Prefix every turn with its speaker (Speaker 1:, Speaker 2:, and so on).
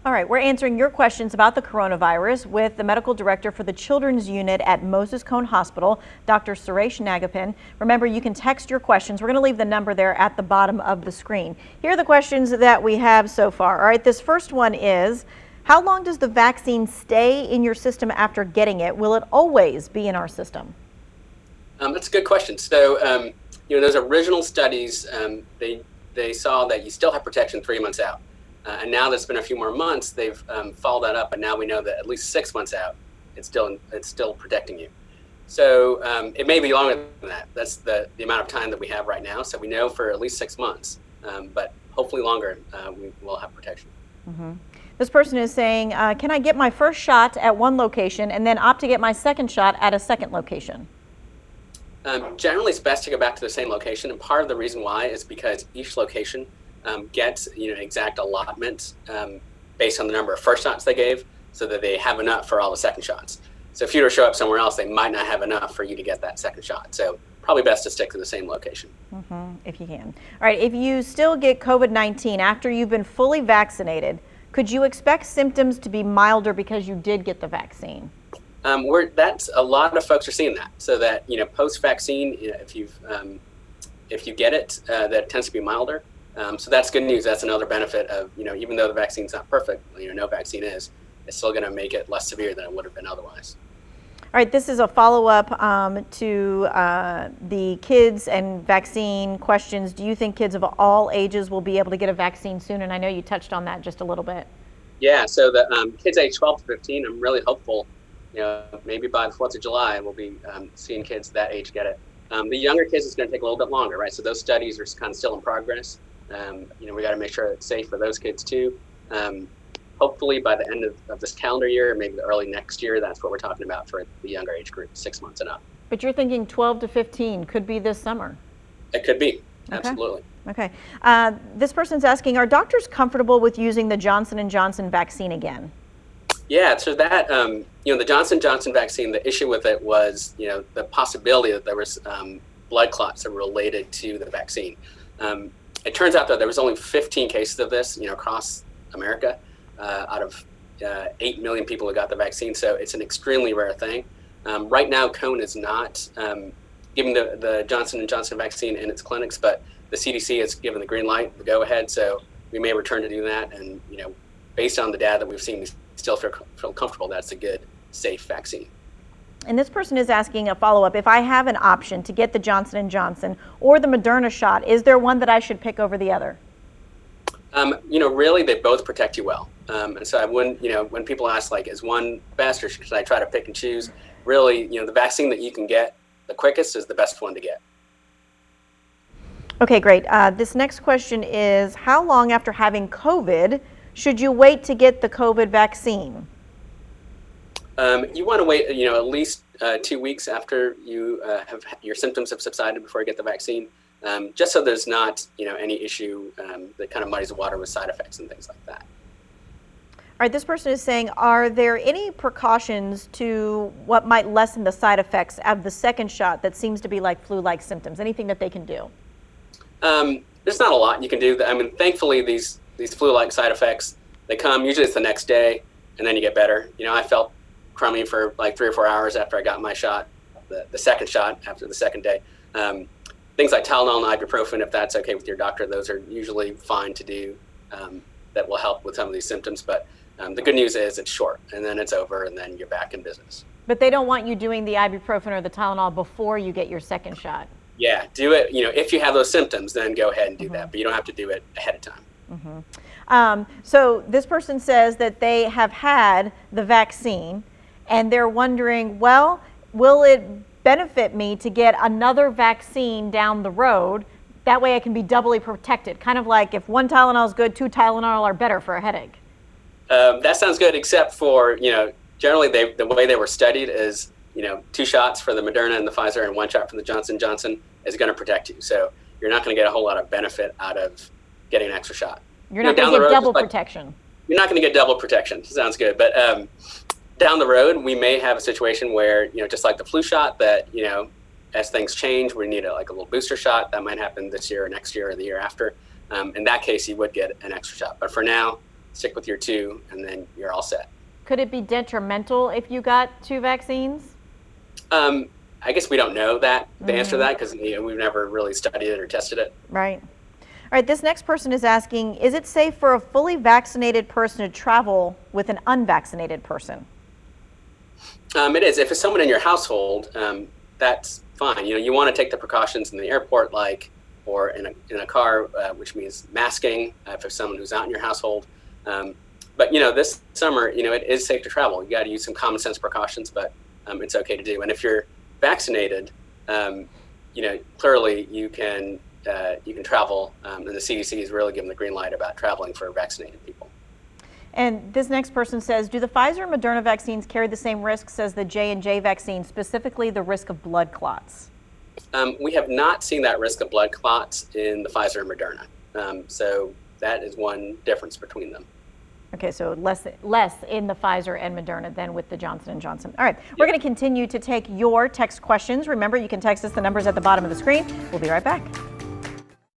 Speaker 1: All right, we're answering your questions about the coronavirus with the medical director for the children's unit at Moses Cone Hospital, Dr. Suresh Nagappan. Remember, you can text your questions. We're going to leave the number there at the bottom of the screen. Here are the questions that we have so far. All right, this first one is, how long does the vaccine stay in your system after getting it? Will it always be in our system?
Speaker 2: That's a good question. So, those original studies, they saw that you still have protection 3 months out. And now that it's been a few more months, they've followed that up, and now we know that at least 6 months out, it's still protecting you. So it may be longer than that. That's the amount of time that we have right now. So we know for at least 6 months, but hopefully longer, we will have protection.
Speaker 1: Mm-hmm. This person is saying, can I get my first shot at one location and then opt to get my second shot at a second location?
Speaker 2: Generally, it's best to go back to the same location, and part of the reason why is because each location gets exact allotments based on the number of first shots they gave, so that they have enough for all the second shots. So if you were to show up somewhere else, they might not have enough for you to get that second shot. So probably best to stick to the same location.
Speaker 1: If you can. All right, if you still get COVID-19 after you've been fully vaccinated, could you expect symptoms to be milder because you did get the vaccine?
Speaker 2: That's a lot of folks are seeing that. So that post-vaccine, if you get it, that tends to be milder. So that's good news. That's another benefit of, even though the vaccine's not perfect, no vaccine is, it's still going to make it less severe than it would have been otherwise.
Speaker 1: All right, this is a follow-up to the kids and vaccine questions. Do you think kids of all ages will be able to get a vaccine soon? And I know you touched on that just a little bit.
Speaker 2: Yeah, so the kids age 12 to 15, I'm really hopeful, maybe by the 4th of July, we'll be seeing kids that age get it. The younger kids, it's going to take a little bit longer, right? So those studies are kind of still in progress. We got to make sure it's safe for those kids too. Hopefully by the end of this calendar year, maybe the early next year, that's what we're talking about for the younger age group, 6 months and up.
Speaker 1: But you're thinking 12 to 15 could be this summer?
Speaker 2: It could be, absolutely.
Speaker 1: Okay. This person's asking, are doctors comfortable with using the Johnson & Johnson vaccine again?
Speaker 2: Yeah, so that, the Johnson & Johnson vaccine, the issue with it was, the possibility that there was blood clots that were related to the vaccine. It turns out that there was only 15 cases of this, across America, out of 8 million people who got the vaccine. So it's an extremely rare thing. Right now, Cone is not giving the Johnson & Johnson vaccine in its clinics, but the CDC has given the green light, the go-ahead. So we may return to do that. And, based on the data that we've seen, we still feel comfortable that's a good, safe vaccine.
Speaker 1: And this person is asking a follow-up. If I have an option to get the Johnson & Johnson or the Moderna shot, is there one that I should pick over the other?
Speaker 2: Really, they both protect you well. And so I wouldn't, when people ask, is one best or should I try to pick and choose? Really, the vaccine that you can get the quickest is the best one to get.
Speaker 1: Okay, great. This next question is, how long after having COVID should you wait to get the COVID vaccine?
Speaker 2: You want to wait, at least 2 weeks after you your symptoms have subsided before you get the vaccine, just so there's not, any issue that kind of muddies the water with side effects and things like that.
Speaker 1: All right, this person is saying, are there any precautions to what might lessen the side effects of the second shot that seems to be like flu-like symptoms? Anything that they can do?
Speaker 2: There's not a lot you can do. Thankfully, these flu-like side effects, they come, usually it's the next day, and then you get better. I felt crummy for 3 or 4 hours after I got my shot, the second shot after the second day. Things like Tylenol and ibuprofen, if that's okay with your doctor, those are usually fine to do. That will help with some of these symptoms. But the good news is it's short, and then it's over, and then you're back in business.
Speaker 1: But they don't want you doing the ibuprofen or the Tylenol before you get your second shot.
Speaker 2: Yeah, do it. If you have those symptoms, then go ahead and do that. But you don't have to do it ahead of time.
Speaker 1: So this person says that they have had the vaccine, and they're wondering, well, will it benefit me to get another vaccine down the road? That way I can be doubly protected. Kind of like if one Tylenol is good, 2 Tylenol are better for a headache.
Speaker 2: That sounds good, except for, generally the way they were studied is, 2 shots for the Moderna and the Pfizer and 1 shot from the Johnson & Johnson is going to protect you. So you're not going to get a whole lot of benefit out of getting an extra shot.
Speaker 1: You're not going to get double protection.
Speaker 2: You're not going to get double protection. Sounds good. But down the road, we may have a situation where, just like the flu shot that, as things change, we need a little booster shot. That might happen this year or next year or the year after. In that case, you would get an extra shot. But for now, stick with your 2, and then you're all set.
Speaker 1: Could it be detrimental if you got 2 vaccines?
Speaker 2: I guess we don't know the answer to that, because we've never really studied it or tested it.
Speaker 1: Right. All right, this next person is asking, is it safe for a fully vaccinated person to travel with an unvaccinated person?
Speaker 2: It is. If it's someone in your household, that's fine. You want to take the precautions in the airport, or in a car, which means masking if it's someone who's not in your household. But this summer, it is safe to travel. You got to use some common sense precautions, but it's okay to do. And if you're vaccinated, clearly you can travel, and the CDC has really given the green light about traveling for vaccinated people.
Speaker 1: And this next person says, do the Pfizer and Moderna vaccines carry the same risks as the J&J vaccine, specifically the risk of blood clots?
Speaker 2: We have not seen that risk of blood clots in the Pfizer and Moderna. So that is one difference between them.
Speaker 1: Okay, so less in the Pfizer and Moderna than with the Johnson & Johnson. All right, we're going to continue to take your text questions. Remember, you can text us the numbers at the bottom of the screen. We'll be right back.